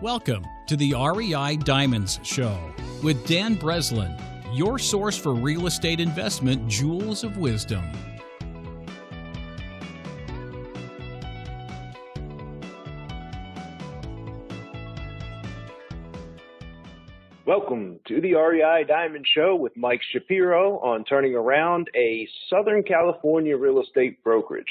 Welcome to the REI Diamonds Show with Dan Breslin, your source for real estate investment jewels of wisdom. Welcome to the REI Diamond Show with Mike Shapiro on turning around a Southern California real estate brokerage.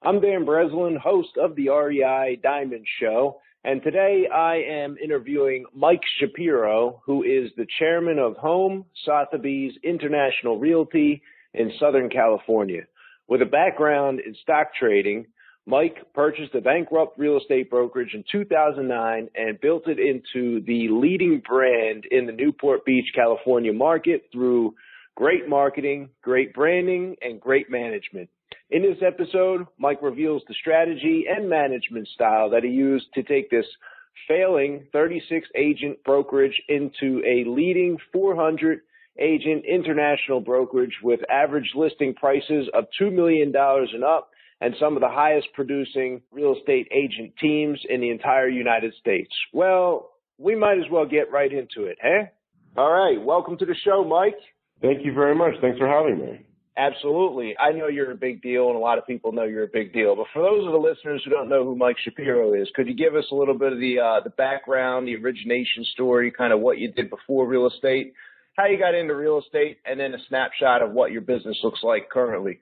I'm Dan Breslin, host of the REI Diamond Show, and today I am interviewing Mike Shapiro, who is the chairman of Home Sotheby's International Realty in Southern California. With a background in stock trading, Mike purchased a bankrupt real estate brokerage in 2009 and built it into the leading brand in the Newport Beach, California market through great marketing, great branding, and great management. In this episode, Mike reveals the strategy and management style that he used to take this failing 36-agent brokerage into a leading 400-agent international brokerage with average listing prices of $2 million and up, and some of the highest producing real estate agent teams in the entire United States. Well, we might as well get right into it, huh? All right, welcome to the show, Mike. Thank you very much. Thanks for having me. Absolutely. I know you're a big deal, and a lot of people know you're a big deal. But for those of the listeners who don't know who Mike Shapiro is, could you give us a little bit of the background, the origination story, kind of what you did before real estate, how you got into real estate, and then a snapshot of what your business looks like currently?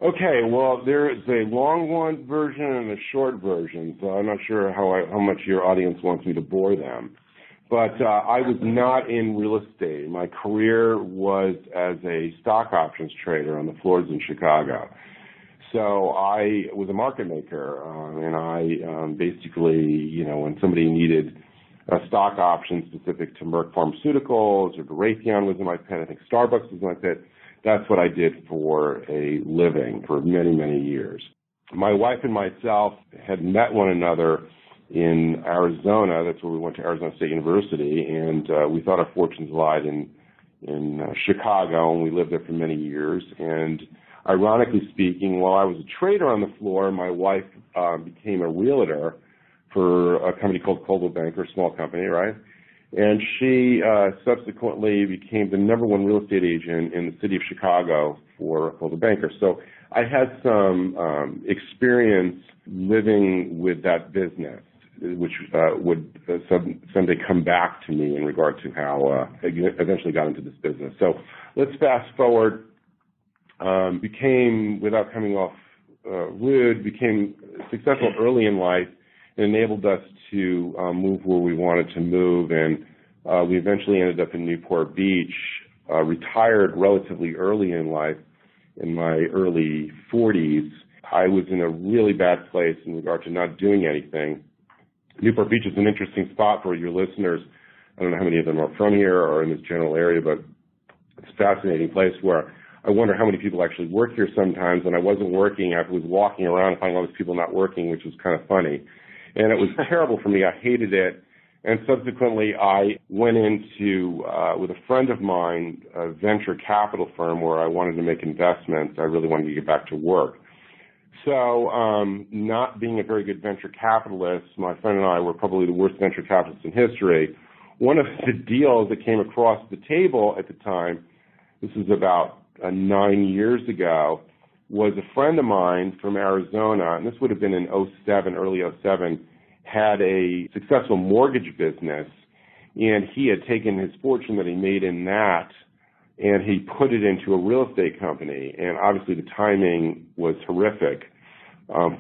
Okay, well, there is a long one version and a short version, so I'm not sure how much your audience wants me to bore them. But I was not in real estate. My career was as a stock options trader on the floors in Chicago. So I was a market maker, and I basically, when somebody needed a stock option specific to Merck Pharmaceuticals or the Raytheon was in my pit, I think Starbucks was in my pit, that's what I did for a living for many, many years. My wife and myself had met one another in Arizona. That's where we went to Arizona State University, and we thought our fortunes lied in Chicago, and we lived there for many years. And ironically speaking, while I was a trader on the floor, my wife became a realtor for a company called Coldwell Banker, a small company, right? And she subsequently became the number one real estate agent in the city of Chicago for Coldwell Banker. So I had some experience living with that business, which would someday come back to me in regard to how I eventually got into this business. So let's fast forward. Became, without coming off rude, became successful early in life. It enabled us to move where we wanted to move, and we eventually ended up in Newport Beach, retired relatively early in life, in my early 40s. I was in a really bad place in regard to not doing anything. Newport Beach is an interesting spot for your listeners. I don't know how many of them are from here or in this general area, but it's a fascinating place where I wonder how many people actually work here sometimes. When I wasn't working, I was walking around and finding all these people not working, which was kind of funny. And it was terrible for me. I hated it. And subsequently, I went into, with a friend of mine, a venture capital firm where I wanted to make investments. I really wanted to get back to work. So not being a very good venture capitalist, my friend and I were probably the worst venture capitalists in history. One of the deals that came across the table at the time, this was about 9 years ago, was a friend of mine from Arizona, and this would have been in early 07, had a successful mortgage business, and he had taken his fortune that he made in that, and he put it into a real estate company. And obviously the timing was horrific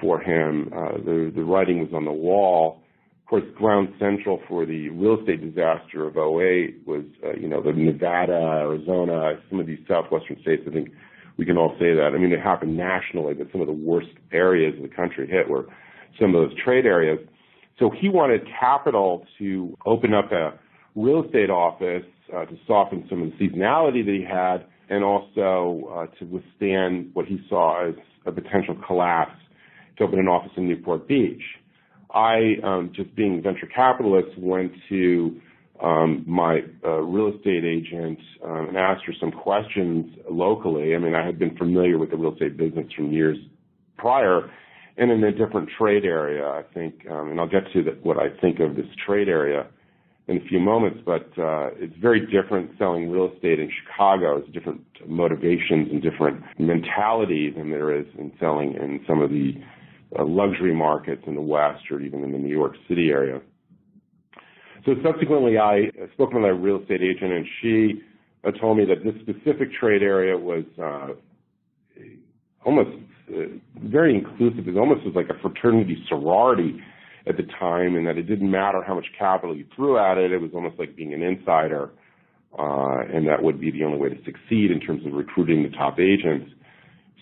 for him. The writing was on the wall. Of course, ground central for the real estate disaster of 08 was, the Nevada, Arizona, some of these southwestern states. I think we can all say that. I mean, it happened nationally, but some of the worst areas of the country hit were some of those trade areas. So he wanted capital to open up a real estate office to soften some of the seasonality that he had, and also to withstand what he saw as a potential collapse, to open an office in Newport Beach. I, just being a venture capitalist, went to my real estate agent and asked her some questions locally. I mean, I had been familiar with the real estate business from years prior, and in a different trade area, I think, and I'll get to what I think of this trade area in a few moments, but it's very different selling real estate in Chicago. It's different motivations and different mentality than there is in selling in some of the luxury markets in the West or even in the New York City area. So subsequently, I spoke with my real estate agent, and she told me that this specific trade area was almost very inclusive. It almost was like a fraternity sorority at the time, and that it didn't matter how much capital you threw at it. It was almost like being an insider, and that would be the only way to succeed in terms of recruiting the top agents.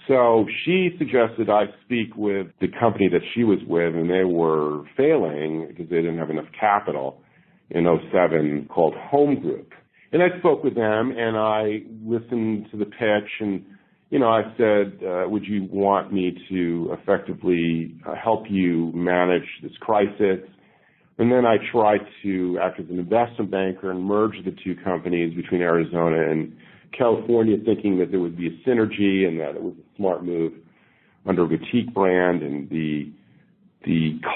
So she suggested I speak with the company that she was with, and they were failing because they didn't have enough capital in 2007, called Home Group. And I spoke with them, and I listened to the pitch, and I said, would you want me to effectively help you manage this crisis? And then I tried to act as an investment banker and merge the two companies between Arizona and California, thinking that there would be a synergy and that it was a smart move under a boutique brand, and the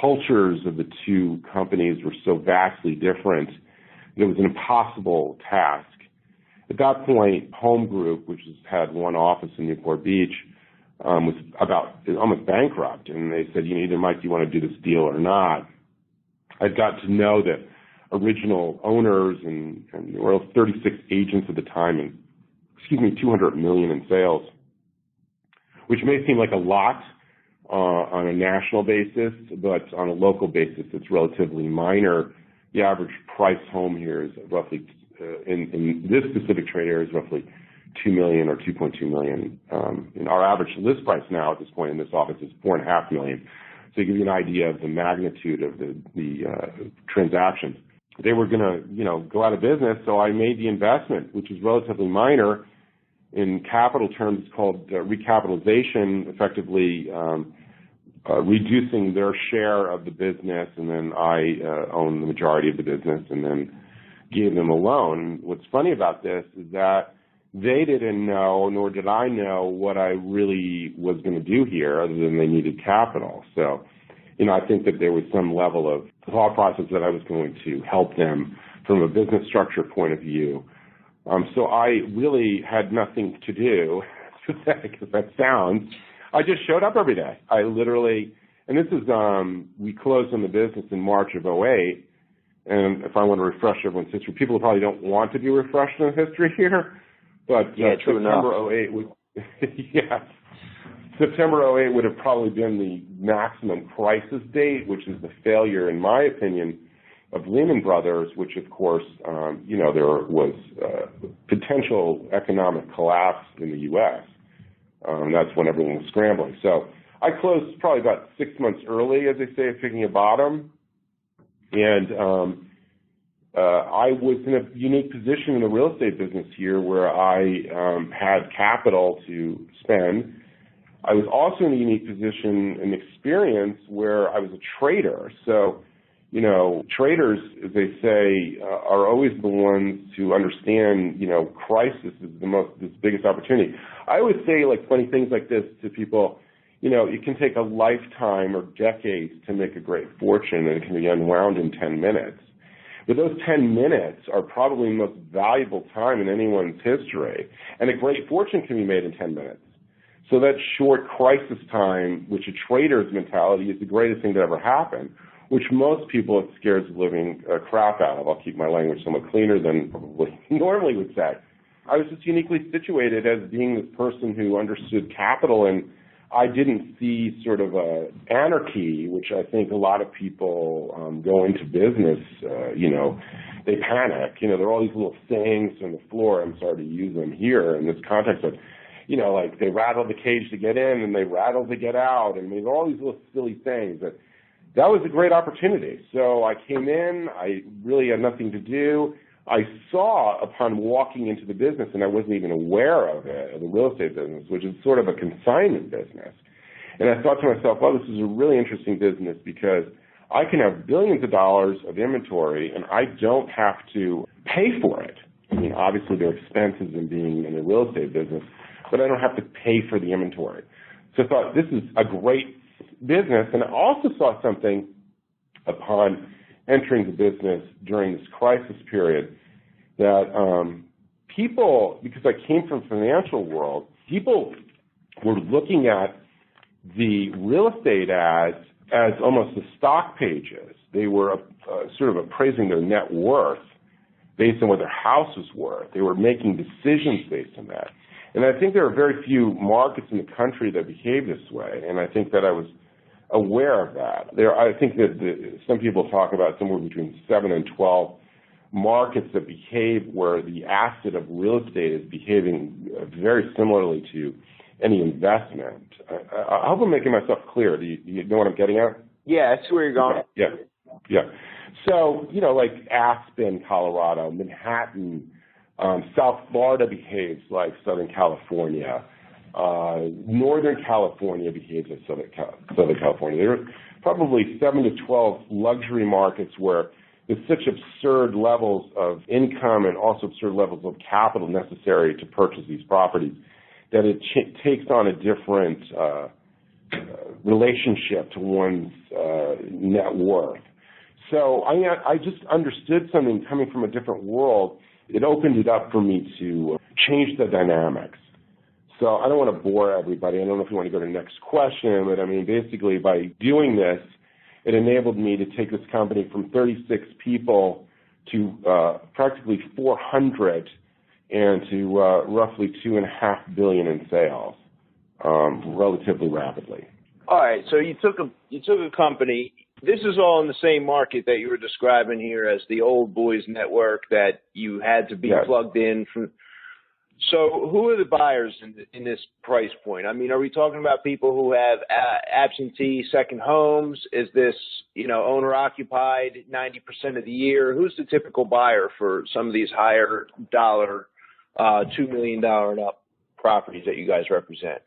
cultures of the two companies were so vastly different that it was an impossible task. At that point, Home Group, which has had one office in Newport Beach, was almost bankrupt, and they said, either Mike, do you want to do this deal or not? I'd got to know the original owners, and there were 36 agents at the time, and $200 million in sales, which may seem like a lot on a national basis, but on a local basis, it's relatively minor. The average price home here is roughly, in this specific trade area, is roughly $2 million or $2.2 million. And our average list price now at this point in this office is $4.5 million. So to give you an idea of the magnitude of the transactions. They were going to, go out of business, so I made the investment, which is relatively minor. In capital terms, it's called recapitalization, effectively reducing their share of the business, and then I own the majority of the business, and then gave them a loan. What's funny about this is that they didn't know, nor did I know, what I really was going to do here, other than they needed capital. So, I think that there was some level of thought process that I was going to help them from a business structure point of view. So I really had nothing to do, as pathetic as that sounds. I just showed up every day. I literally, and this is, we closed on the business in March of 2008, and if I want to refresh everyone's history, people probably don't want to be refreshed on history here, but September 2008 would, yes, September 2008 would have probably been the maximum crisis date, which is the failure, in my opinion, of Lehman Brothers, which, of course, there was potential economic collapse in the U.S. That's when everyone was scrambling. So I closed probably about 6 months early, as they say, of picking a bottom. And I was in a unique position in the real estate business here where I had capital to spend. I was also in a unique position and experience where I was a trader. So, traders, as they say, are always the ones who understand, crisis is the biggest opportunity. I always say, funny things like this to people, it can take a lifetime or decades to make a great fortune, and it can be unwound in 10 minutes. But those 10 minutes are probably the most valuable time in anyone's history, and a great fortune can be made in 10 minutes. So that short crisis time, which a trader's mentality is the greatest thing to ever happen, which most people it scares the living crap out of. I'll keep my language somewhat cleaner than probably normally would say. I was just uniquely situated as being this person who understood capital, and I didn't see sort of a anarchy, which I think a lot of people go into business, they panic. There are all these little sayings on the floor. I'm sorry to use them here in this context of, they rattle the cage to get in and they rattle to get out. And there's all these little silly things that was a great opportunity. So I came in, I really had nothing to do. I saw upon walking into the business, and I wasn't even aware of it, of the real estate business, which is sort of a consignment business. And I thought to myself, well, this is a really interesting business because I can have billions of dollars of inventory and I don't have to pay for it. Obviously there are expenses in being in the real estate business, but I don't have to pay for the inventory. So I thought this is a great business, and I also saw something upon entering the business during this crisis period that people, because I came from the financial world, people were looking at the real estate ads as almost the stock pages. They were sort of appraising their net worth based on what their house was worth. They were making decisions based on that. And I think there are very few markets in the country that behave this way, and I think that I was aware of that. I think that some people talk about somewhere between 7 and 12 markets that behave where the asset of real estate is behaving very similarly to any investment. I hope I'm making myself clear. Do you know what I'm getting at? Yeah, that's where you're going. Yeah. So, like Aspen, Colorado, Manhattan, South Florida behaves like Southern California. Northern California behaves like Southern California. There are probably 7 to 12 luxury markets where there's such absurd levels of income and also absurd levels of capital necessary to purchase these properties that it takes on a different relationship to one's net worth. So I just understood something coming from a different world. It opened it up for me to change the dynamics. So I don't want to bore everybody. I don't know if you want to go to the next question, but I mean, basically by doing this, it enabled me to take this company from 36 people to practically 400 and to roughly $2.5 billion in sales relatively rapidly. All right, so you took a company. This is all in the same market that you were describing here as the old boys network that you had to be plugged in from. So who are the buyers in this price point? I mean, are we talking about people who have absentee second homes? Is this, owner occupied 90% of the year? Who's the typical buyer for some of these higher dollar, $2 million and up properties that you guys represent?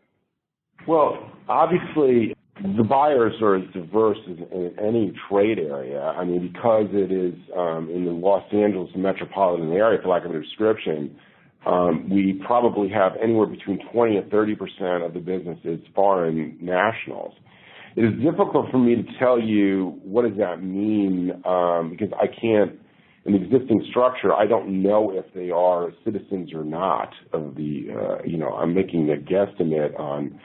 Well, obviously, the buyers are as diverse as in any trade area. I mean, because it is in the Los Angeles metropolitan area, for lack of a description, we probably have anywhere between 20 and 30% of the business is foreign nationals. It is difficult for me to tell you what does that mean because I can't, in the existing structure, I don't know if they are citizens or not of the, I'm making a guesstimate on,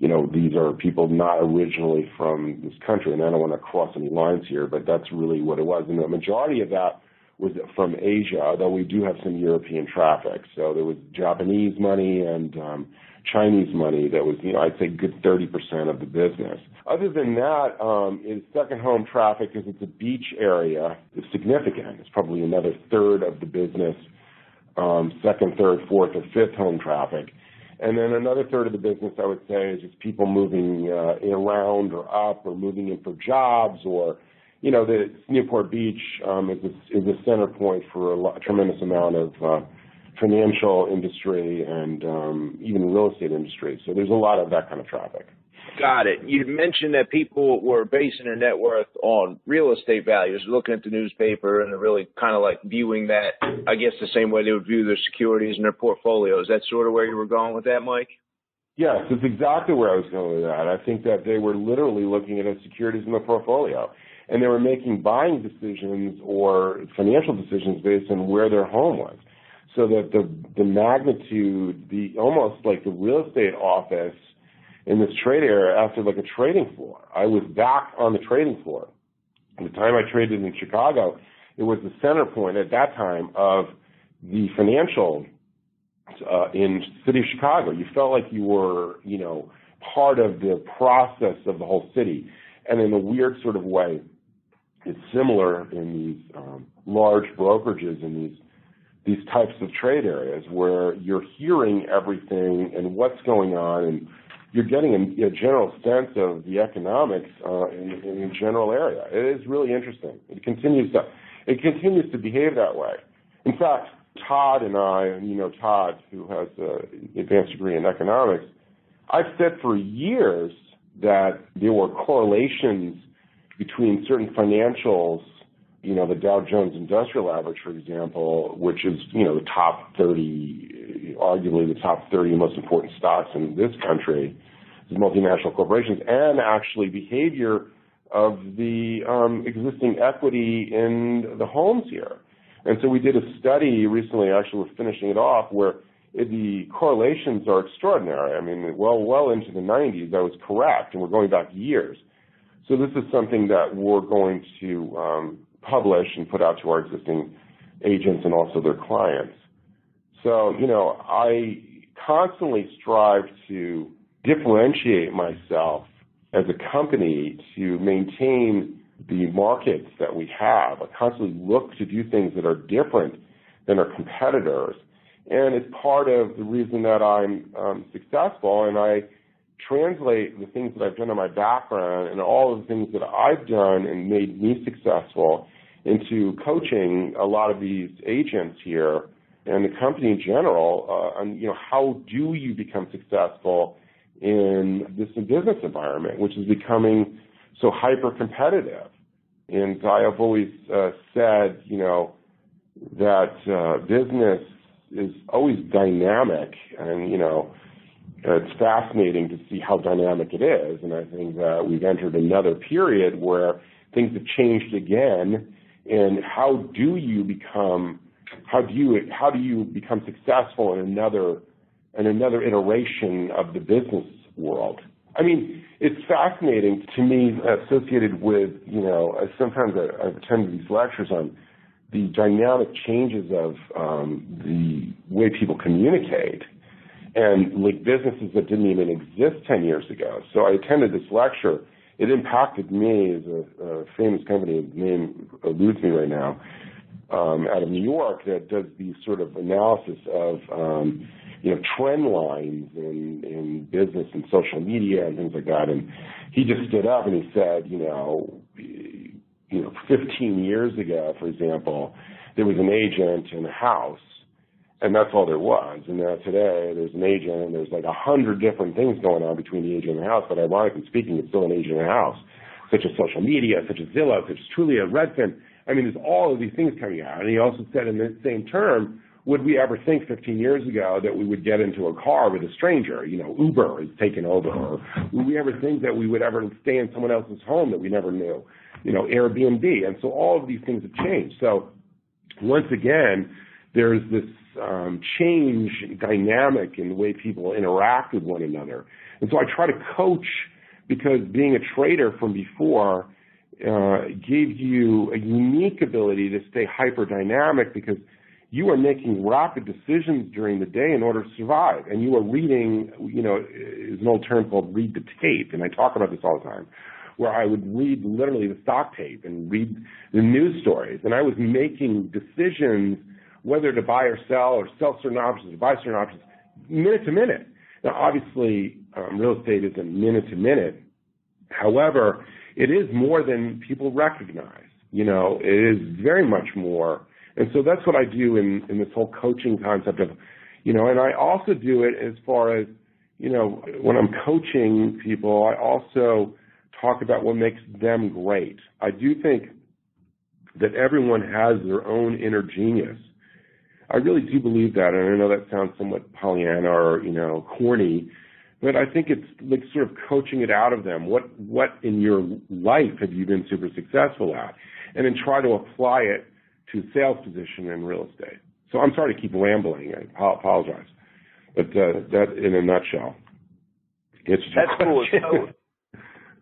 these are people not originally from this country, and I don't want to cross any lines here, but that's really what it was. And the majority of that was from Asia, though we do have some European traffic. So there was Japanese money and Chinese money that was, I'd say good 30% of the business. Other than that, is second home traffic, because it's a beach area, is significant. It's probably another third of the business, second, third, fourth, or fifth home traffic. And then another third of the business, I would say, is just people moving around or up or moving in for jobs or, the Newport Beach is a center point for a tremendous amount of financial industry and even real estate industry. So there's a lot of that kind of traffic. Got it. You mentioned that people were basing their net worth on real estate values, looking at the newspaper and really kind of like viewing that, I guess, the same way they would view their securities and their portfolios. That's sort of where you were going with that, Mike? Yes, that's exactly where I was going with that. I think that they were literally looking at securities in their portfolio. And they were making buying decisions or financial decisions based on where their home was. So that the magnitude, almost like the real estate office in this trade area acted like a trading floor. I was back on the trading floor. At the time I traded in Chicago, it was the center point at that time of the financial in the city of Chicago. You felt like you were, part of the process of the whole city. And in a weird sort of way, it's similar in these large brokerages in these types of trade areas where you're hearing everything and what's going on, and you're getting a general sense of the economics in a general area. It is really interesting. It continues to behave that way. In fact, Todd and I, Todd, who has an advanced degree in economics, I've said for years that there were correlations between certain financials, the Dow Jones Industrial Average, for example, which is, the top 30, arguably the top 30 most important stocks in this country, multinational corporations, and actually behavior of the existing equity in the homes here. And so we did a study recently, actually we're finishing it off, where the correlations are extraordinary. I mean, well into the 90s, that was correct, and we're going back years. So this is something that we're going to publish and put out to our existing agents and also their clients. So, I constantly strive to differentiate myself as a company to maintain the markets that we have. I constantly look to do things that are different than our competitors. And it's part of the reason that I'm successful, and I translate the things that I've done in my background and all of the things that I've done and made me successful into coaching a lot of these agents here and the company in general on, how do you become successful in this business environment, which is becoming so hyper-competitive. And I have always said, that business is always dynamic, and, it's fascinating to see how dynamic it is. And I think that we've entered another period where things have changed again. And how do you become successful in another iteration of the business world? I mean, it's fascinating to me, associated with, sometimes I've attended these lectures on the dynamic changes of the way people communicate, and like businesses that didn't even exist 10 years ago. So I attended this lecture. It impacted me as a famous company, whose name eludes me right now, out of New York, that does these sort of analysis of trend lines in business and social media and things like that. And he just stood up and he said, 15 years ago, for example, there was an agent in a house, and that's all there was. And now today, there's an agent, and there's like 100 different things going on between the agent and the house, but ironically speaking, it's still an agent in a house, such as social media, such as Zillow, such as Trulia, Redfin. I mean, there's all of these things coming out. And he also said in the same term, would we ever think 15 years ago that we would get into a car with a stranger? Uber is taken over. Or would we ever think that we would ever stay in someone else's home that we never knew? Airbnb. And so all of these things have changed. So once again, there's this change dynamic in the way people interact with one another. And so I try to coach, because being a trader from before gave you a unique ability to stay hyper dynamic, because you are making rapid decisions during the day in order to survive. And you are reading, is an old term called read the tape. And I talk about this all the time, where I would read literally the stock tape and read the news stories. And I was making decisions whether to buy or sell certain options or buy certain options minute to minute. Now, obviously, real estate isn't minute to minute. However, it is more than people recognize. It is very much more. And so that's what I do in this whole coaching concept of, and I also do it as far as, when I'm coaching people, I also talk about what makes them great. I do think that everyone has their own inner genius. I really do believe that, and I know that sounds somewhat Pollyanna or, corny, but I think it's like sort of coaching it out of them. What in your life have you been super successful at? And then try to apply it to sales position in real estate. So I'm sorry to keep rambling. I apologize. But that, in a nutshell. That's cool. So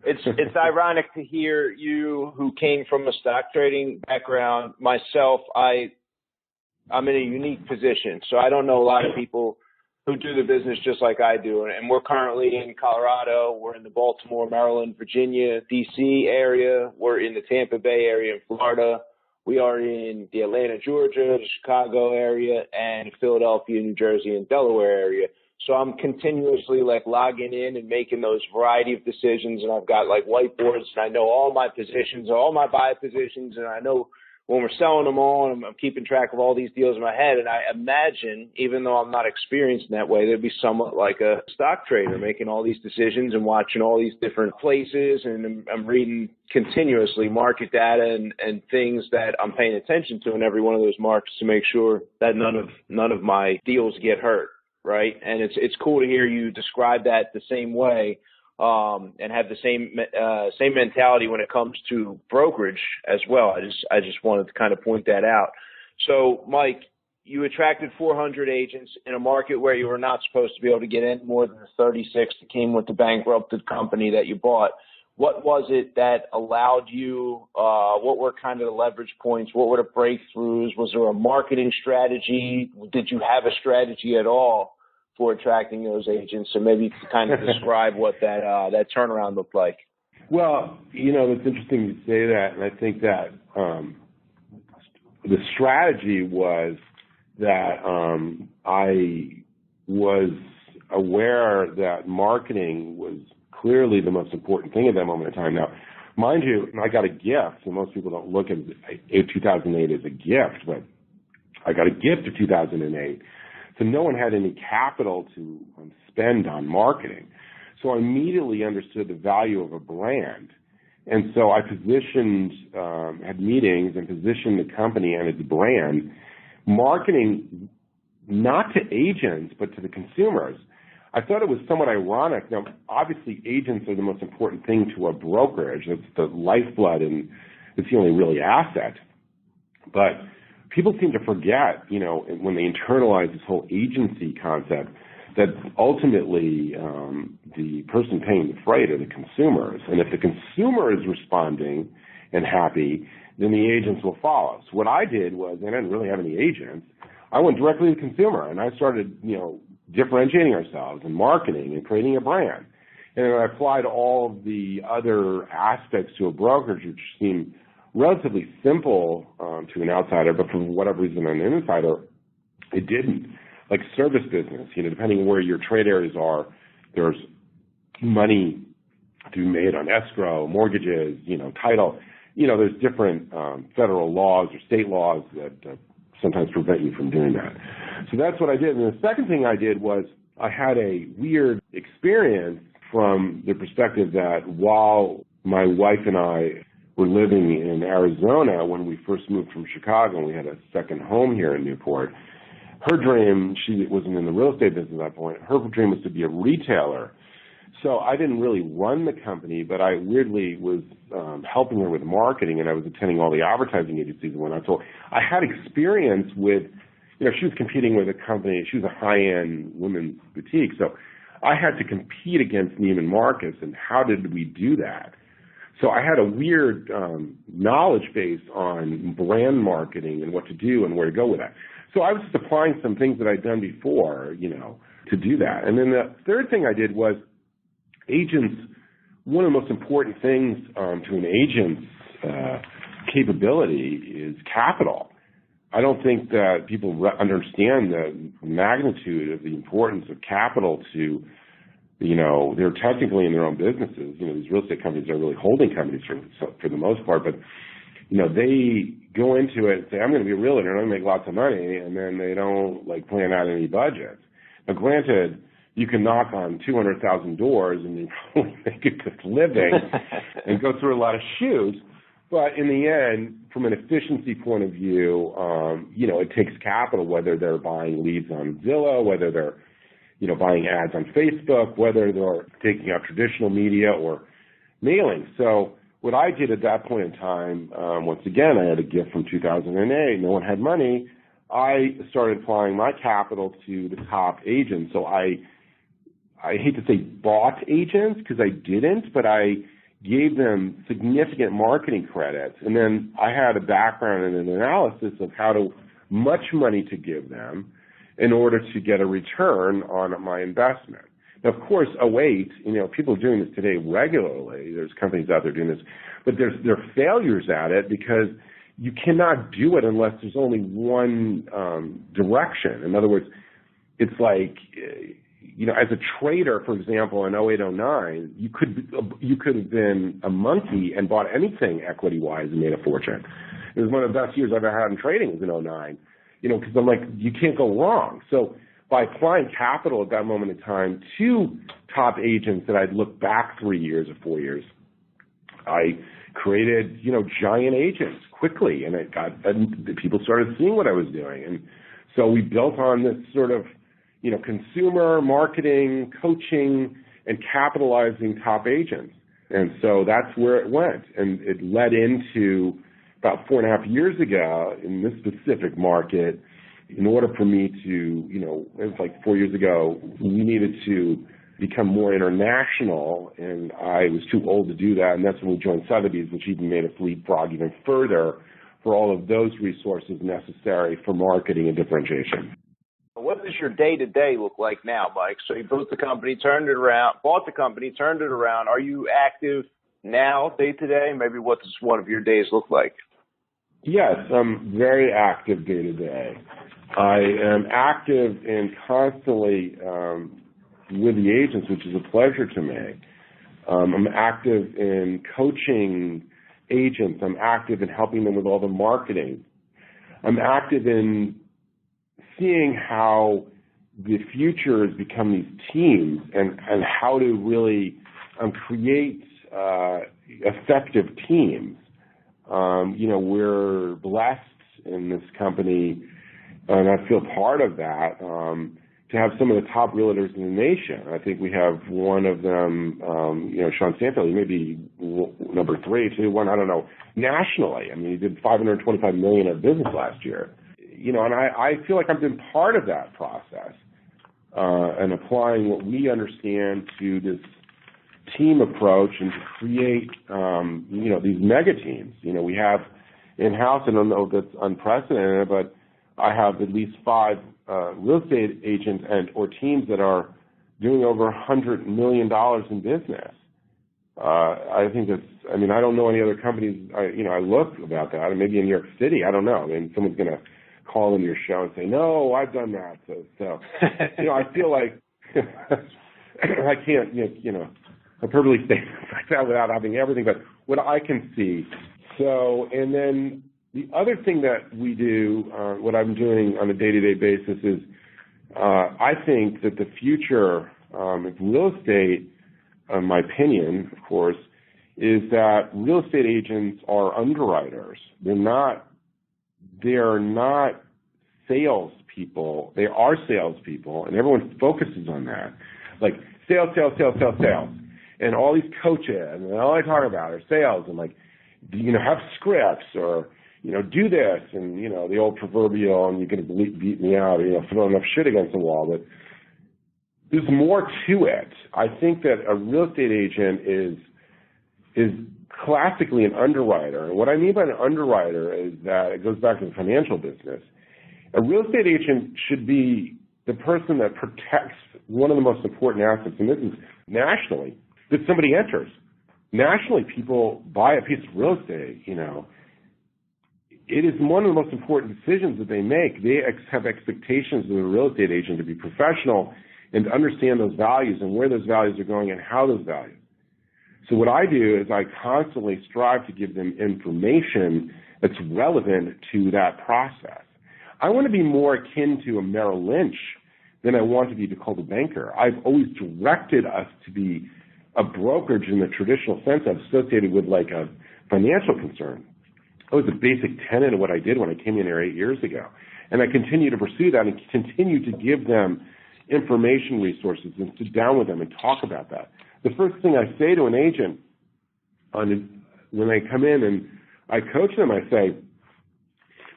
it's ironic to hear you, who came from a stock trading background. Myself, I'm in a unique position. So I don't know a lot of people who do the business just like I do. And we're currently in Colorado. We're in the Baltimore, Maryland, Virginia, D.C. area. We're in the Tampa Bay area in Florida. We are in the Atlanta, Georgia, the Chicago area, and Philadelphia, New Jersey, and Delaware area. So I'm continuously logging in and making those variety of decisions. And I've got whiteboards, and I know all my positions, all my buy positions, and I know when we're selling them all, and I'm keeping track of all these deals in my head. And I imagine, even though I'm not experienced in that way, there'd be somewhat like a stock trader making all these decisions and watching all these different places. And I'm reading continuously market data and things that I'm paying attention to in every one of those markets to make sure that none of my deals get hurt. Right. And it's cool to hear you describe that the same way, and have the same mentality when it comes to brokerage as well. I just wanted to kind of point that out. So, Mike, you attracted 400 agents in a market where you were not supposed to be able to get in more than the 36 that came with the bankrupted company that you bought. What was it that allowed you? What were kind of the leverage points? What were the breakthroughs? Was there a marketing strategy? Did you have a strategy at all for attracting those agents? So maybe you could kind of describe what that turnaround looked like. Well, it's interesting you say that, and I think that the strategy was that I was aware that marketing was clearly the most important thing at that moment in time. Now, mind you, I got a gift, and most people don't look at 2008 as a gift, but I got a gift of 2008. So no one had any capital to spend on marketing. So I immediately understood the value of a brand. And so I had meetings and positioned the company and its brand, marketing not to agents, but to the consumers. I thought it was somewhat ironic. Now, obviously, agents are the most important thing to a brokerage. It's the lifeblood, and it's the only really asset. But people seem to forget, when they internalize this whole agency concept, that ultimately the person paying the freight are the consumers. And if the consumer is responding and happy, then the agents will follow. So what I did was, I didn't really have any agents. I went directly to the consumer, and I started, differentiating ourselves and marketing and creating a brand. And I applied all of the other aspects to a brokerage, which seem relatively simple to an outsider, but for whatever reason, an insider, it didn't. Like service business, depending on where your trade areas are, there's money to be made on escrow, mortgages, title. There's different federal laws or state laws that sometimes prevent you from doing that. So that's what I did. And the second thing I did was I had a weird experience from the perspective that while my wife and I were living in Arizona when we first moved from Chicago, and we had a second home here in Newport, her dream, she wasn't in the real estate business at that point, her dream was to be a retailer. So I didn't really run the company, but I weirdly was helping her with marketing, and I was attending all the advertising agencies and whatnot. So I had experience with, she was competing with a company. She was a high-end women's boutique. So I had to compete against Neiman Marcus, and how did we do that? So I had a weird knowledge base on brand marketing and what to do and where to go with that. So I was just applying some things that I'd done before, to do that. And then the third thing I did was agents, one of the most important things to an agent's capability is capital. I don't think that people understand the magnitude of the importance of capital to, they're technically in their own businesses. These real estate companies are really holding companies for the most part, but, they go into it and say, I'm going to be a realtor and I'm going to make lots of money, and then they don't, plan out any budgets. Now, granted, you can knock on 200,000 doors and you probably make a good living and go through a lot of shoes. But in the end, from an efficiency point of view, it takes capital, whether they're buying leads on Zillow, whether they're, buying ads on Facebook, whether they're taking out traditional media or mailing. So what I did at that point in time, once again, I had a gift from 2008. No one had money. I started applying my capital to the top agents. So I hate to say bought agents because I didn't, but I gave them significant marketing credits. And then I had a background and an analysis of much money to give them in order to get a return on my investment. Now, of course, 2008, people are doing this today regularly. There's companies out there doing this, but there are failures at it because you cannot do it unless there's only one direction. In other words, it's like, as a trader, for example, in 2008, 2009, you could have been a monkey and bought anything equity-wise and made a fortune. It was one of the best years I've ever had in trading was in 2009, because I'm like, you can't go wrong. So by applying capital at that moment in time to top agents that I'd look back 3 years or 4 years, I created, giant agents quickly, and people started seeing what I was doing. And so we built on this sort of, consumer marketing, coaching, and capitalizing top agents. And so that's where it went. And it led into about 4.5 years ago in this specific market, in order for me to, it was like 4 years ago, we needed to become more international, and I was too old to do that, and that's when we joined Sotheby's, which even made us leapfrog even further for all of those resources necessary for marketing and differentiation. What does your day-to-day look like now, Mike? So you built the company, bought the company, turned it around. Are you active now, day-to-day? Maybe what does one of your days look like? Yes, I'm very active day-to-day. I am active and constantly with the agents, which is a pleasure to me. I'm active in coaching agents. I'm active in helping them with all the marketing. I'm active in seeing how the future has become these teams and how to really create effective teams. We're blessed in this company, and I feel part of that, to have some of the top realtors in the nation. I think we have one of them, Sean Sanfield, he may be number 3, 2, 1, I don't know, nationally. I mean, he did $525 million of business last year. And I feel like I've been part of that process and applying what we understand to this team approach and to create, these mega teams. We have in-house, I don't know if that's unprecedented, but I have at least 5 real estate agents or teams that are doing over $100 million in business. I think I don't know any other companies, I look about that, and maybe in New York City, I don't know. I mean, someone's going to call in your show and say, no, I've done that. So I feel like I can't, hyperbole statements like that without having everything, but what I can see. So, and then the other thing that we do, what I'm doing on a day-to-day basis is I think that the future of real estate, in my opinion, of course, is that real estate agents are underwriters. They're not salespeople. They are salespeople, and everyone focuses on that. Like sales. And all these coaches, and all I talk about are sales, and have scripts, or, do this, and, the old proverbial, and you're going to beat me out, or, throw enough shit against the wall. But there's more to it. I think that a real estate agent is classically an underwriter. And what I mean by an underwriter is that it goes back to the financial business. A real estate agent should be the person that protects one of the most important assets, and this is nationally, that somebody enters. Nationally, people buy a piece of real estate, It is one of the most important decisions that they make. They have expectations of the real estate agent to be professional and to understand those values and where those values are going and how those values. So what I do is I constantly strive to give them information that's relevant to that process. I want to be more akin to a Merrill Lynch than I want to be to Coldwell Banker. I've always directed us to be a brokerage in the traditional sense I've associated with like a financial concern. That was a basic tenet of what I did when I came in here 8 years ago. And I continue to pursue that and continue to give them information resources and sit down with them and talk about that. The first thing I say to an agent when they come in and I coach them, I say,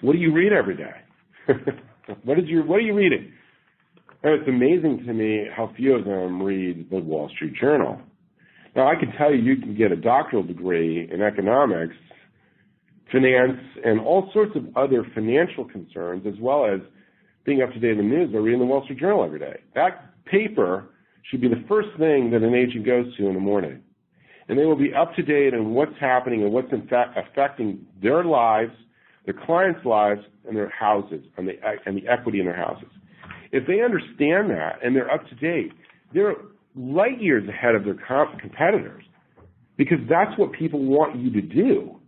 what do you read every day? What are you reading? And it's amazing to me how few of them read the Wall Street Journal. Now, I can tell you can get a doctoral degree in economics, finance, and all sorts of other financial concerns, as well as being up to date in the news by reading the Wall Street Journal every day. That paper should be the first thing that an agent goes to in the morning. And they will be up to date on what's happening and what's in fact affecting their lives, their clients' lives, and their houses, and the equity in their houses. If they understand that and they're up to date, they're light years ahead of their competitors, because that's what people want you to do.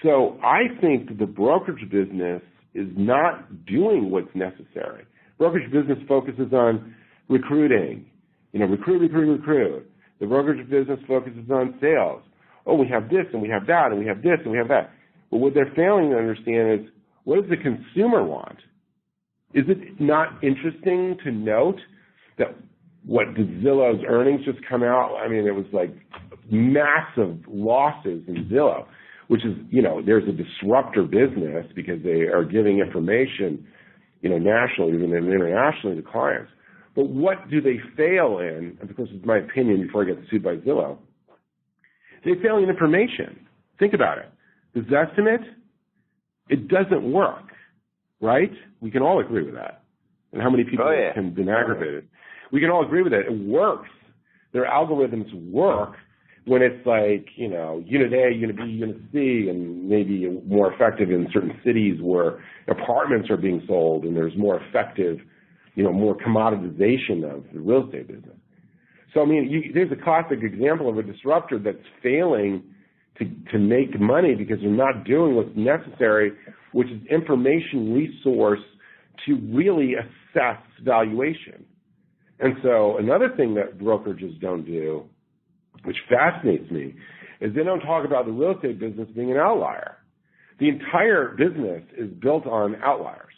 So I think that the brokerage business is not doing what's necessary. Brokerage business focuses on recruiting, recruit. The brokerage business focuses on sales. Oh, we have this and we have that and we have this and we have that. But what they're failing to understand is, what does the consumer want? Is it not interesting to note that did Zillow's earnings just come out? I mean, it was like massive losses in Zillow, which is, there's a disruptor business because they are giving information, nationally, even internationally to clients. But what do they fail in? And this is my opinion before I get sued by Zillow. They fail in information. Think about it. The Zestimate, it doesn't work, right? We can all agree with that. And how many people have been aggravated? We can all agree with that. It works. Their algorithms work when it's like, unit A, unit B, unit C, and maybe more effective in certain cities where apartments are being sold and there's more effective, more commoditization of the real estate business. So, I mean, there's a classic example of a disruptor that's failing to make money because they're not doing what's necessary, which is information resource to really assess valuation. And so another thing that brokerages don't do, which fascinates me, is they don't talk about the real estate business being an outlier. The entire business is built on outliers.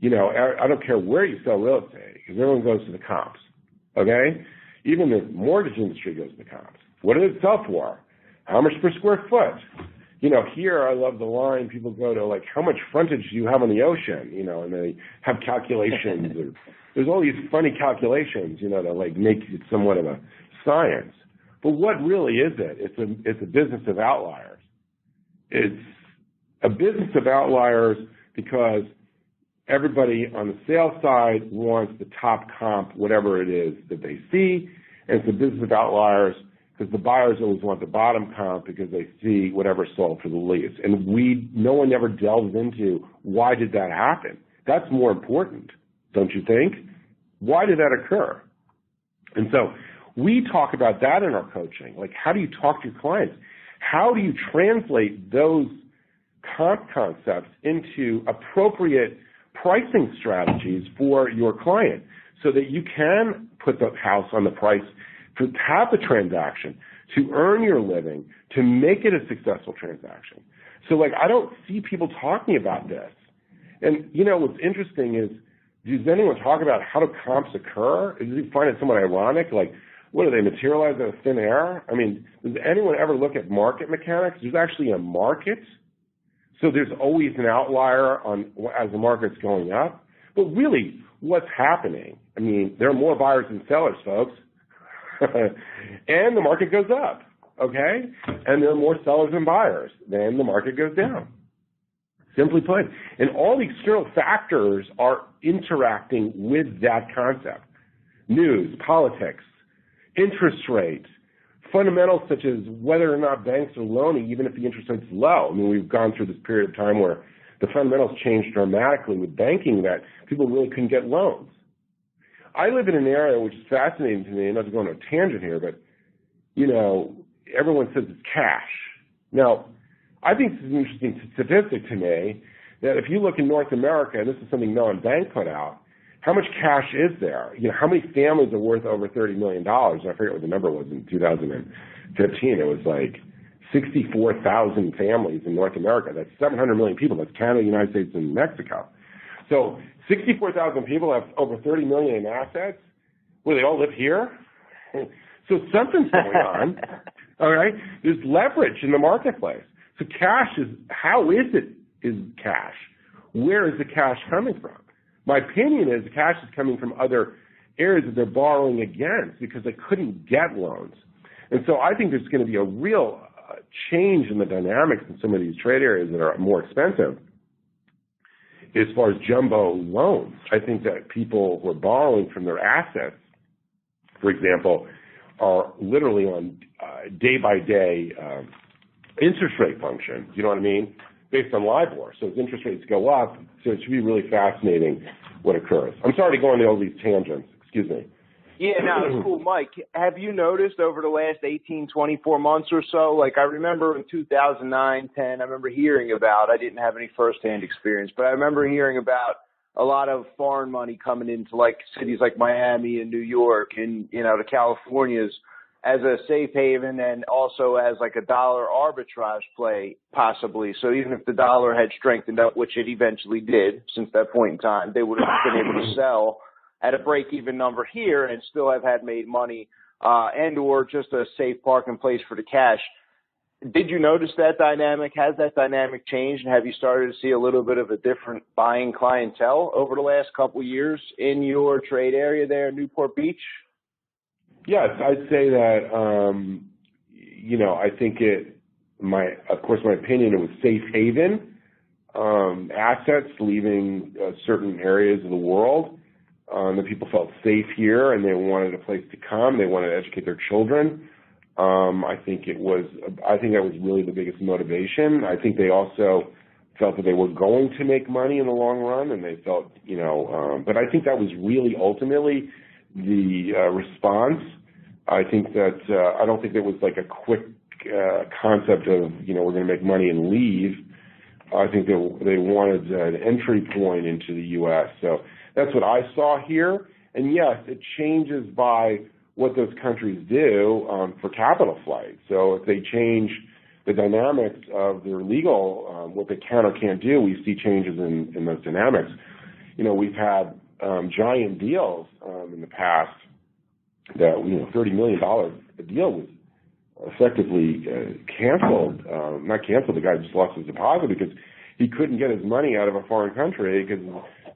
I don't care where you sell real estate because everyone goes to the comps, okay? Even the mortgage industry goes to the comps. What did it sell for? How much per square foot? Here I love the line people go to, like, how much frontage do you have on the ocean? And they have calculations. There's all these funny calculations, to like make it somewhat of a science. But what really is it? It's a business of outliers. It's a business of outliers because everybody on the sales side wants the top comp, whatever it is that they see, and it's a business of outliers because the buyers always want the bottom comp because they see whatever sold for the least. And no one ever delves into why did that happen. That's more important, don't you think? Why did that occur? And so we talk about that in our coaching. Like, how do you talk to your clients? How do you translate those comp concepts into appropriate pricing strategies for your client so that you can put the house on the price to have the transaction, to earn your living, to make it a successful transaction? So, like, I don't see people talking about this. And, what's interesting is, does anyone talk about how do comps occur? Do you find it somewhat ironic? Like, what do they materialize out of thin air? I mean, does anyone ever look at market mechanics? There's actually a market. So there's always an outlier as the market's going up. But really, what's happening? I mean, there are more buyers than sellers, folks. And the market goes up, okay? And there are more sellers than buyers. Then the market goes down. Simply put. And all the external factors are interacting with that concept. News, politics, interest rates, fundamentals such as whether or not banks are loaning, even if the interest rate's low. I mean, we've gone through this period of time where the fundamentals changed dramatically with banking that people really couldn't get loans. I live in an area which is fascinating to me, and not to go on a tangent here, but, everyone says it's cash. Now, I think this is an interesting statistic to me that if you look in North America, and this is something Mellon Bank put out, how much cash is there? How many families are worth over $30 million? I forget what the number was in 2015. It was like 64,000 families in North America. That's 700 million people. That's Canada, United States, and Mexico. So 64,000 people have over 30 million in assets. Well, they all live here? So something's going on, all right? There's leverage in the marketplace. So how is cash? Where is the cash coming from? My opinion is the cash is coming from other areas that they're borrowing against because they couldn't get loans. And so I think there's going to be a real change in the dynamics in some of these trade areas that are more expensive as far as jumbo loans. I think that people who are borrowing from their assets, for example, are literally on day-by-day interest rate functions, you know what I mean, based on LIBOR. So as interest rates go up, so it should be really fascinating what occurs. I'm sorry to go on all these tangents. Excuse me. Yeah, no, it's cool. Mike, have you noticed over the last 18, 24 months or so, like I remember in 2009, 10, I remember hearing about, I didn't have any firsthand experience, but I remember hearing about a lot of foreign money coming into like cities like Miami and New York and, the Californias as a safe haven and also as like a dollar arbitrage play possibly. So even if the dollar had strengthened up, which it eventually did since that point in time, they would have been able to sell at a break-even number here and still have had made money and or just a safe parking place for the cash. Did you notice that dynamic? Has that dynamic changed, and have you started to see a little bit of a different buying clientele over the last couple of years in your trade area there in Newport Beach? Yes, I'd say that, I think of course, my opinion, it was safe haven assets leaving certain areas of the world. The people felt safe here, and they wanted a place to come. They wanted to educate their children. I think that was really the biggest motivation. I think they also felt that they were going to make money in the long run, and they felt, but I think that was really ultimately the response. I think that I don't think there was like a quick concept of, we're going to make money and leave. I think they wanted an entry point into the U.S. So that's what I saw here. And yes, it changes by what those countries do for capital flight. So if they change the dynamics of their legal, what they can or can't do, we see changes in those dynamics. We've had giant deals in the past that, $30 million deal was effectively canceled. Not canceled, the guy just lost his deposit because he couldn't get his money out of a foreign country because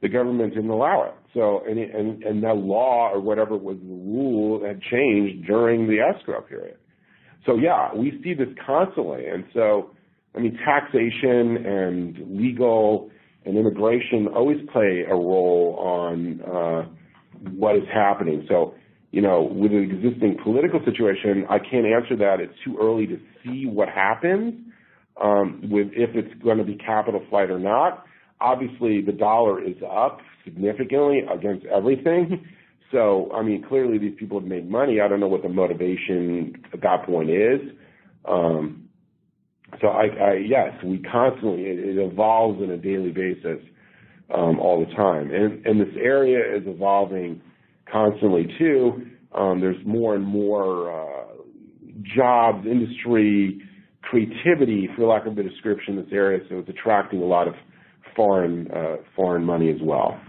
the government didn't allow it. So, and the law or whatever was the rule had changed during the escrow period. So yeah, we see this constantly. And so, taxation and legal and immigration always play a role on what is happening. So, with the existing political situation, I can't answer that. It's too early to see what happens if it's going to be capital flight or not. Obviously, the dollar is up significantly against everything. So, clearly these people have made money. I don't know what the motivation at that point is. Yes, we constantly, it evolves on a daily basis all the time. And this area is evolving constantly too. There's more and more jobs, industry, creativity, for lack of a description, in this area. So it's attracting a lot of foreign money as well.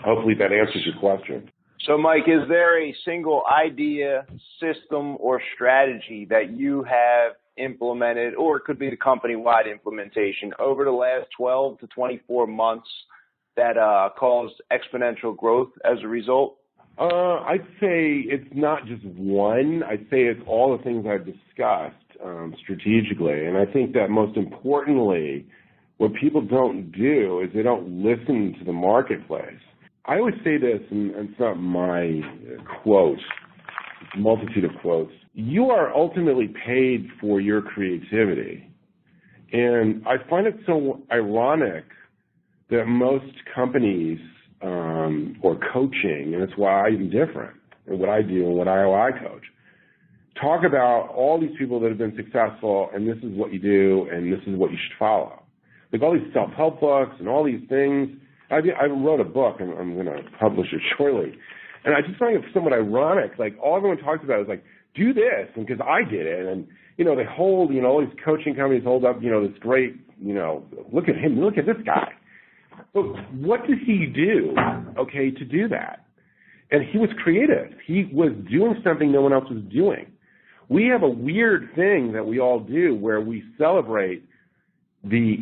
Hopefully that answers your question. So, Mike, is there a single idea, system, or strategy that you have implemented, or it could be the company-wide implementation, over the last 12 to 24 months that caused exponential growth as a result? I'd say it's not just one. I'd say it's all the things I've discussed strategically. And I think that most importantly, what people don't do is they don't listen to the marketplace. I always say this, and it's not my quote, it's a multitude of quotes. You are ultimately paid for your creativity. And I find it so ironic that most companies or coaching, and that's why I'm different in what I do and what I coach, talk about all these people that have been successful, and this is what you do, and this is what you should follow. Like all these self-help books and all these things. I wrote a book, and I'm going to publish it shortly. And I just find it somewhat ironic. Like, all everyone talks about is, like, do this, and because I did it. And, they hold, all these coaching companies hold up, this great, look at him, look at this guy. But what did he do, to do that? And he was creative. He was doing something no one else was doing. We have a weird thing that we all do where we celebrate the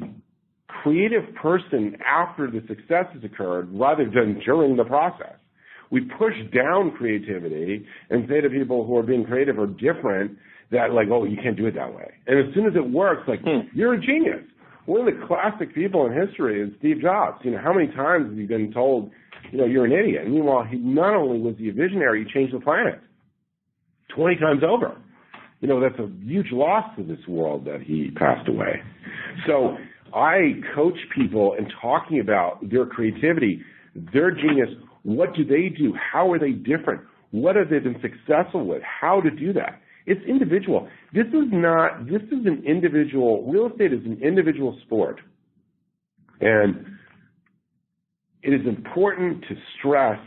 creative person after the success has occurred rather than during the process. We push down creativity and say to people who are being creative or different that, like, oh, you can't do it that way. And as soon as it works, like, you're a genius. One of the classic people in history is Steve Jobs. How many times have you been told, you're an idiot? And meanwhile, he not only was he a visionary, he changed the planet 20 times over. That's a huge loss to this world that he passed away. So I coach people in talking about their creativity, their genius. What do they do? How are they different? What have they been successful with? How to do that? It's individual. This is an individual, real estate is an individual sport. And it is important to stress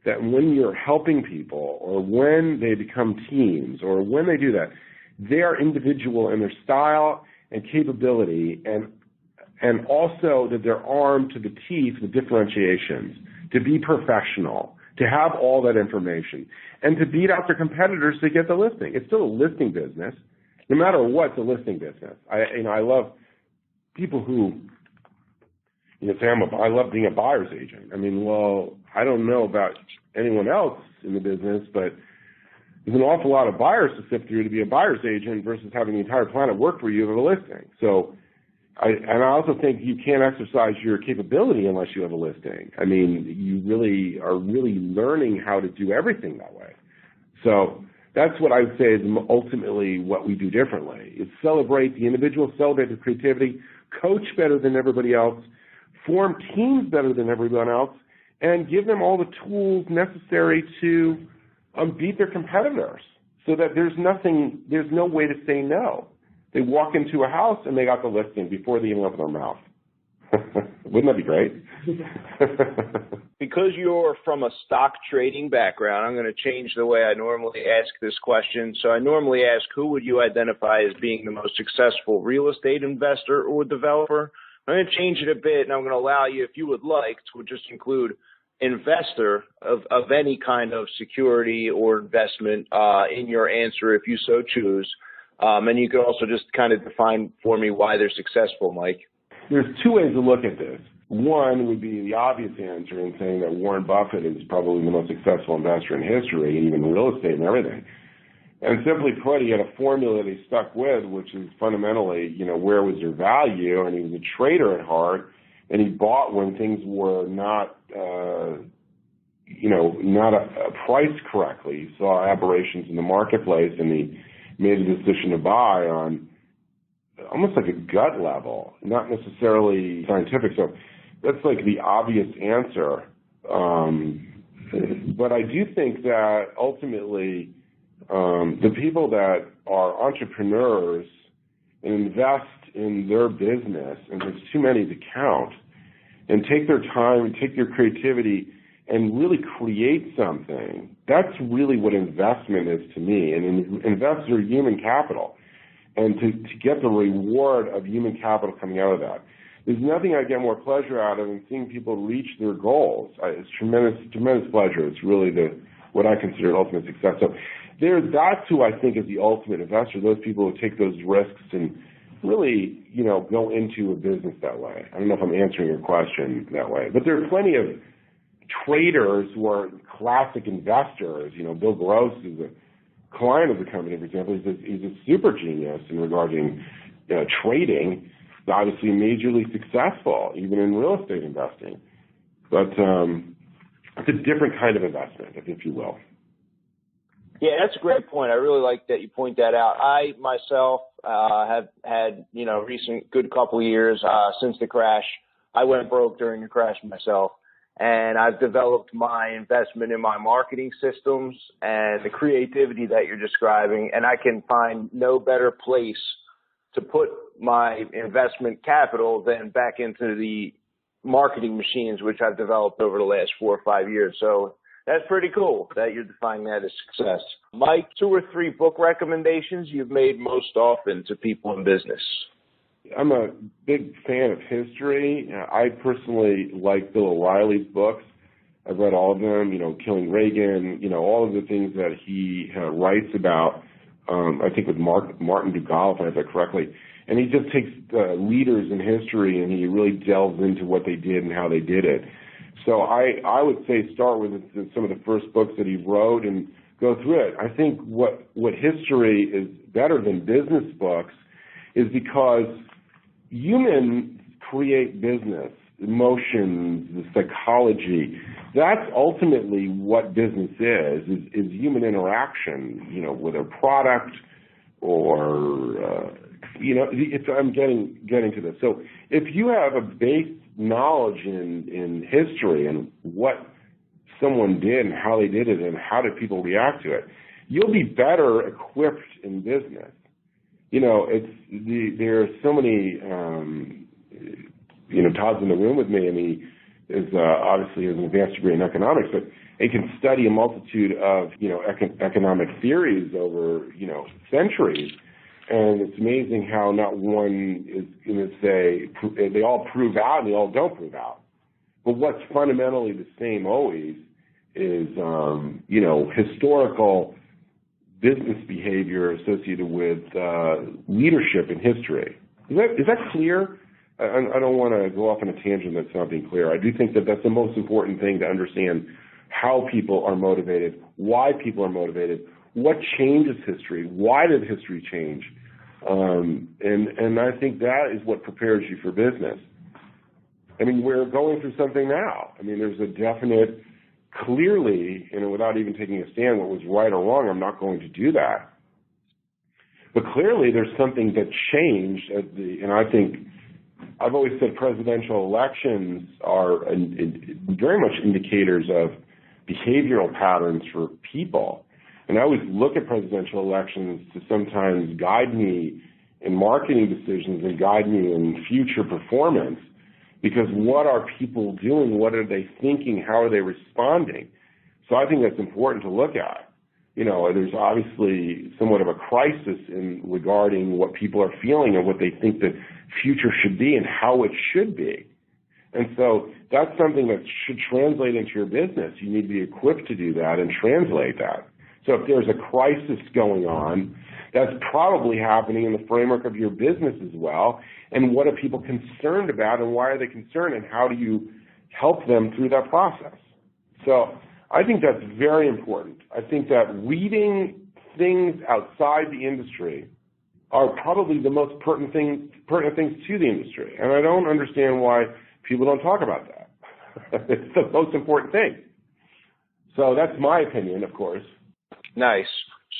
that when you're helping people or when they become teams or when they do that, they are individual in their style and capability, and also that they're armed to the teeth with differentiations. to be professional, to have all that information, and to beat out their competitors to get the listing. It's still a listing business. No matter what, it's a listing business. I love people who say, I love being a buyer's agent. I mean, well, I don't know about anyone else in the business, but there's an awful lot of buyers to sift through to be a buyer's agent versus having the entire planet work for you of a listing. So, I also think you can't exercise your capability unless you have a listing. I mean, you really are learning how to do everything that way. So that's what I would say is ultimately what we do differently. Is celebrate the individual, celebrate the creativity, coach better than everybody else, form teams better than everyone else, and give them all the tools necessary to beat their competitors so that there's no way to say no. They walk into a house and they got the listing before they even open their mouth. Wouldn't that be great? Because you're from a stock trading background, I'm going to change the way I normally ask this question. So I normally ask, who would you identify as being the most successful real estate investor or developer? I'm going to change it a bit, and I'm going to allow you, if you would like, to just include investor of any kind of security or investment in your answer if you so choose. And you can also just kind of define for me why they're successful, Mike. There's two ways to look at this. One would be the obvious answer in saying that Warren Buffett is probably the most successful investor in history, and even in real estate and everything. And simply put, he had a formula that he stuck with, which is fundamentally, where was your value? And he was a trader at heart, and he bought when things were not priced correctly. He saw aberrations in the marketplace, and he made a decision to buy on almost like a gut level, not necessarily scientific. So that's like the obvious answer. But I do think that ultimately the people that are entrepreneurs and invest in their business, and there's too many to count, and take their time and take their creativity and really create something, that's really what investment is to me. And invest their human capital. And to get the reward of human capital coming out of that. There's nothing I get more pleasure out of than seeing people reach their goals. It's tremendous pleasure. It's really what I consider ultimate success. So that's who I think is the ultimate investor, those people who take those risks and really, go into a business that way. I don't know if I'm answering your question that way. But there are plenty of traders who are classic investors. Bill Gross is a client of the company, for example. He's a super genius in regarding trading. He's obviously majorly successful, even in real estate investing. But it's a different kind of investment, if you will. Yeah, that's a great point. I really like that you point that out. I myself have had, recent good couple of years since the crash. I went broke during the crash myself. And I've developed my investment in my marketing systems and the creativity that you're describing. And I can find no better place to put my investment capital than back into the marketing machines, which I've developed over the last 4 or 5 years. So that's pretty cool that you're defining that as success. Mike, 2 or 3 book recommendations you've made most often to people in business? I'm a big fan of history. I personally like Bill O'Reilly's books. I've read all of them, Killing Reagan, all of the things that he writes about, I think with Martin Dugall, if I have that correctly. And he just takes leaders in history and he really delves into what they did and how they did it. So I would say start with some of the first books that he wrote and go through it. I think what history is better than business books is because humans create business, emotions, the psychology. That's ultimately what business is human interaction, with a product or, I'm getting to this. So if you have a base knowledge in history and what someone did and how they did it and how did people react to it, you'll be better equipped in business. There are so many, Todd's in the room with me, and he is obviously has an advanced degree in economics, but he can study a multitude of, economic theories over, centuries. And it's amazing how not one is going to say they all prove out and they all don't prove out. But what's fundamentally the same always is, historical business behavior associated with leadership in history. Is that clear? I don't want to go off on a tangent that's not being clear. I do think that that's the most important thing to understand how people are motivated, why people are motivated, what changes history, why did history change, and I think that is what prepares you for business. I mean, we're going through something now. I mean, there's a definite, clearly, without even taking a stand, what was right or wrong, I'm not going to do that. But clearly, there's something that changed, and I think I've always said presidential elections are very much indicators of behavioral patterns for people. And I always look at presidential elections to sometimes guide me in marketing decisions and guide me in future performance, because what are people doing? What are they thinking? How are they responding? So I think that's important to look at. There's obviously somewhat of a crisis regarding what people are feeling and what they think the future should be and how it should be. And so that's something that should translate into your business. You need to be equipped to do that and translate that. So if there's a crisis going on, that's probably happening in the framework of your business as well. And what are people concerned about, and why are they concerned, and how do you help them through that process? So I think that's very important. I think that reading things outside the industry are probably the most pertinent things to the industry. And I don't understand why people don't talk about that. It's the most important thing. So that's my opinion, of course. Nice.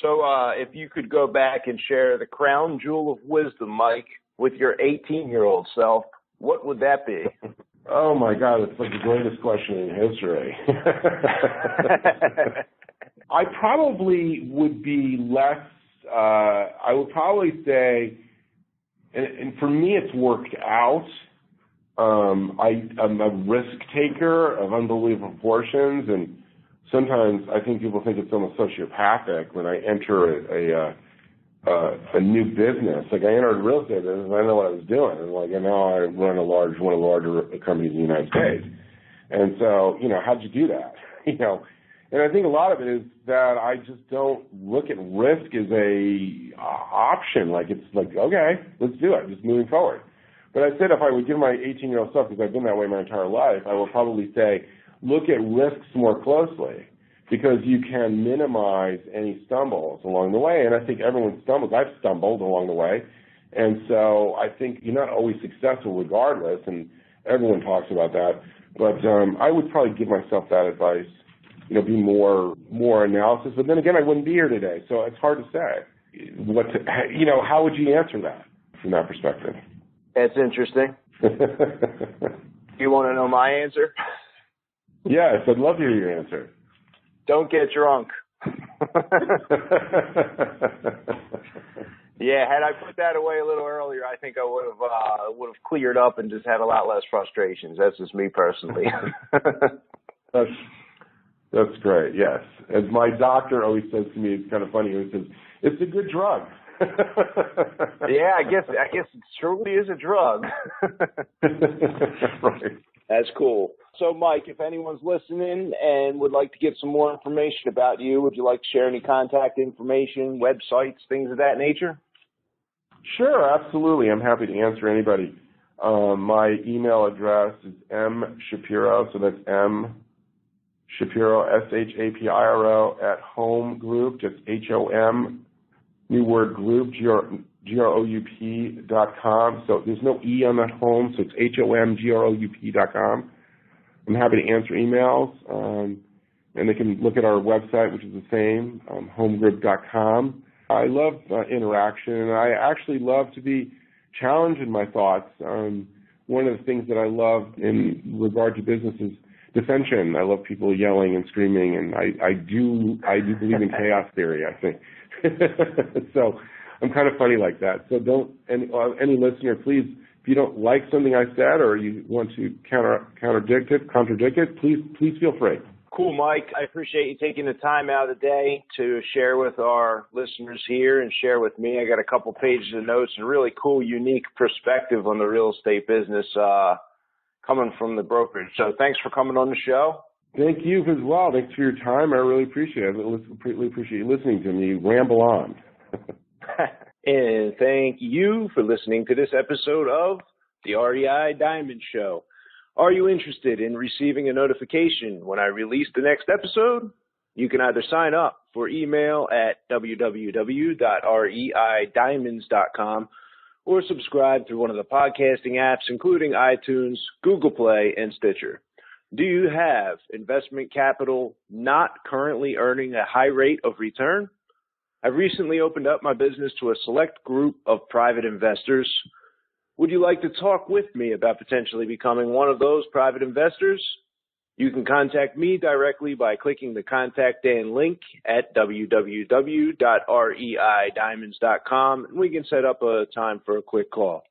So if you could go back and share the crown jewel of wisdom, Mike, with your 18-year-old self, what would that be? Oh, my God, it's like the greatest question in history. I probably would be less, I would probably say, and for me it's worked out. I'm a risk taker of unbelievable proportions, and sometimes I think people think it's almost sociopathic when I enter a new business. Like I entered real estate business, and I know what I was doing, and now I run one of the larger companies in the United States. And so, how'd you do that? And I think a lot of it is that I just don't look at risk as a option. Like it's like, okay, let's do it, just moving forward. But I said if I would give my 18-year-old self, because I've been that way my entire life, I will probably say, look at risks more closely, because you can minimize any stumbles along the way. And I think everyone stumbles. I've stumbled along the way. And so I think you're not always successful regardless, and everyone talks about that. But I would probably give myself that advice, be more analysis. But then again, I wouldn't be here today, so it's hard to say. How would you answer that from that perspective? That's interesting. You want to know my answer? Yes, I'd love to hear your answer. Don't get drunk. Yeah, had I put that away a little earlier, I think I would have cleared up and just had a lot less frustrations. That's just me personally. That's great. Yes, as my doctor always says to me, it's kind of funny. He says it's a good drug. Yeah, I guess it truly is a drug. Right. That's cool. So, Mike, if anyone's listening and would like to get some more information about you, would you like to share any contact information, websites, things of that nature? Sure, absolutely. I'm happy to answer anybody. My email address is mshapiro, so that's M Shapiro, SHAPIRO, at Home Group, just HOM, new word group, GROUP.com. So there's no E on that home, so it's HOMGROUP.com. I'm happy to answer emails, and they can look at our website, which is the same, homegroup.com. I love interaction, and I actually love to be challenged in my thoughts. One of the things that I love in regard to business is dissension. I love people yelling and screaming, and I do believe in chaos theory, I think. So I'm kind of funny like that. So don't, any listener, please, if you don't like something I said or you want to contradict it, please feel free. Cool, Mike. I appreciate you taking the time out of the day to share with our listeners here and share with me. I got a couple pages of notes and really cool, unique perspective on the real estate business coming from the brokerage. So thanks for coming on the show. Thank you as well. Thanks for your time. I really appreciate it. I really appreciate you listening to me ramble on. And thank you for listening to this episode of the REI Diamond Show. Are you interested in receiving a notification when I release the next episode? You can either sign up for email at www.reidiamonds.com or subscribe through one of the podcasting apps, including iTunes, Google Play, and Stitcher. Do you have investment capital not currently earning a high rate of return? I've recently opened up my business to a select group of private investors. Would you like to talk with me about potentially becoming one of those private investors? You can contact me directly by clicking the Contact Dan link at www.reidiamonds.com, and we can set up a time for a quick call.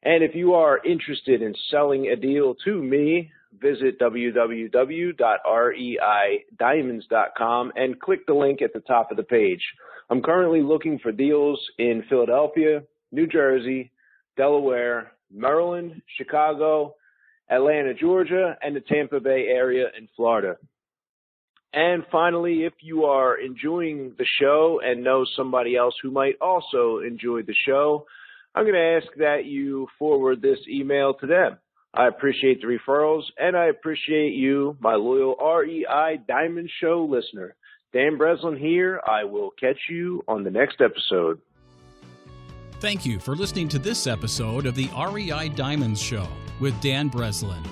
And if you are interested in selling a deal to me, visit www.reidiamonds.com and click the link at the top of the page. I'm currently looking for deals in Philadelphia, New Jersey, Delaware, Maryland, Chicago, Atlanta, Georgia, and the Tampa Bay area in Florida. And finally, if you are enjoying the show and know somebody else who might also enjoy the show, I'm going to ask that you forward this email to them. I appreciate the referrals, and I appreciate you, my loyal REI Diamond Show listener. Dan Breslin here. I will catch you on the next episode. Thank you for listening to this episode of the REI Diamonds Show with Dan Breslin.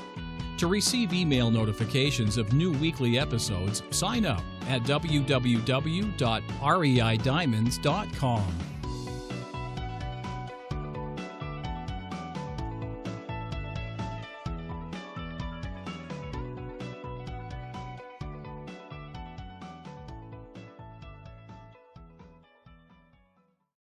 To receive email notifications of new weekly episodes, sign up at www.reidiamonds.com.